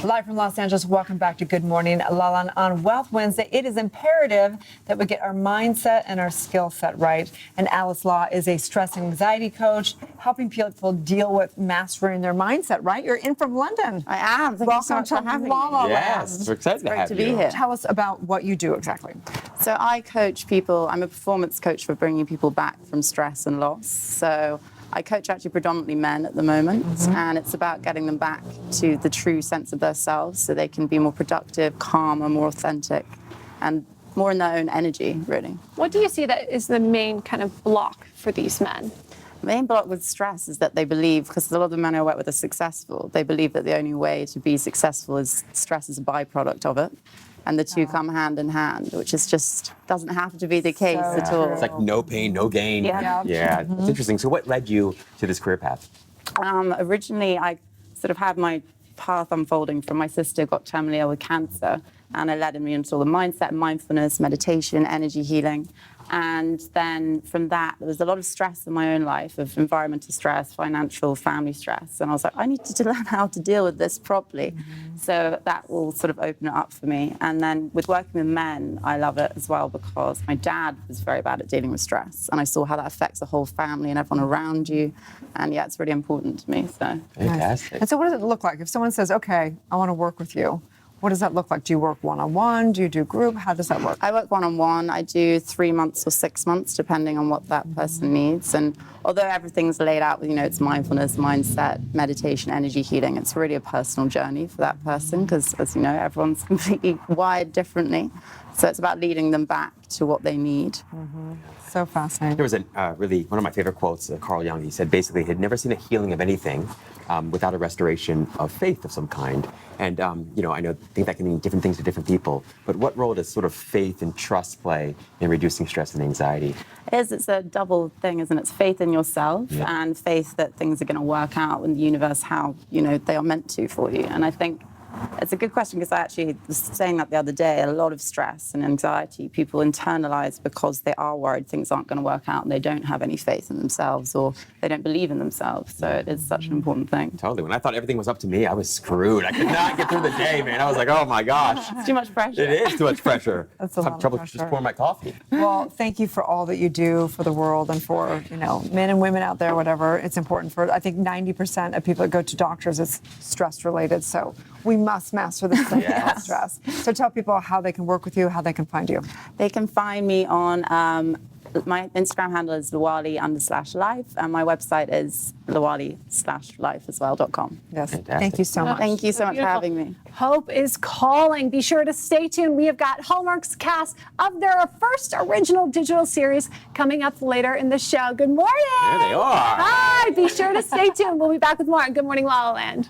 Live from Los Angeles, welcome back to Good Morning, LaLa. On Wealth Wednesday, it is imperative that we get our mindset and our skill set right. And Alice Law is a stress and anxiety coach, helping people deal with mastering their mindset, right? You're in from London. I am. Thank you so much for having me. Yes, we're excited to have to be here. Tell us about what you do exactly. So I coach people. I'm a performance coach for bringing people back from stress and loss. So I coach actually predominantly men at the moment, and it's about getting them back to the true sense of themselves so they can be more productive, calmer, more authentic, and more in their own energy, really. What do you see that is the main kind of block for these men? The main block with stress is that they believe, because a lot of the men I work with are successful, they believe that the only way to be successful is stress is a byproduct of it. And the two come hand in hand, which is just doesn't have to be the case at all. It's like no pain, no gain. Yeah. It's interesting. So what led you to this career path? Originally, I sort of had my path unfolding from my sister got terminally ill with cancer, and it led me into all the mindset, mindfulness, meditation, energy healing. And then from that, there was a lot of stress in my own life, of environmental stress, financial, family stress. And I was like, I need to learn how to deal with this properly. So that will sort of open it up for me. And then with working with men, I love it as well, because my dad was very bad at dealing with stress. And I saw how that affects the whole family and everyone around you. And yeah, it's really important to me. So Fantastic. And so what does it look like? If someone says, okay, I want to work with you, what does that look like? Do you work one-on-one? Do you do group? How does that work? I work one-on-one. I do 3 months or 6 months, depending on what that person needs. And although everything's laid out, it's mindfulness, mindset, meditation, energy healing, it's really a personal journey for that person, because as you know, everyone's completely wired differently. So it's about leading them back to what they need. So fascinating. There was really one of my favorite quotes, Carl Jung. He said basically he'd never seen a healing of anything without a restoration of faith of some kind. And I think that can mean different things to different people. But what role does sort of faith and trust play in reducing stress and anxiety? It's a double thing, isn't it? It's faith in yourself and faith that things are going to work out in the universe how they are meant to for you. And I think it's a good question, because I actually was saying that the other day. A lot of stress and anxiety people internalize because they are worried things aren't going to work out and they don't have any faith in themselves, or they don't believe in themselves. So it is such an important thing. Totally. When I thought everything was up to me, I was screwed. I could not get through the day, man. I was like, oh my gosh. It's too much pressure. It is too much pressure. That's a lot of trouble pressure. just pouring my coffee. Well, thank you for all that you do for the world and for, men and women out there, whatever. It's important for, I think 90% of people that go to doctors is stress related. So we must master this thing called stress. So tell people how they can work with you, how they can find you. They can find me on my Instagram handle is lawali_life, and my website is lawali/life as well.com. Yes. Fantastic. Thank you so much. Thank you so much for having me. Hope is calling. Be sure to stay tuned. We have got Hallmark's cast of their first original digital series coming up later in the show. Good morning. There they are. Hi. Be sure to stay tuned. We'll be back with more on Good Morning La La Land.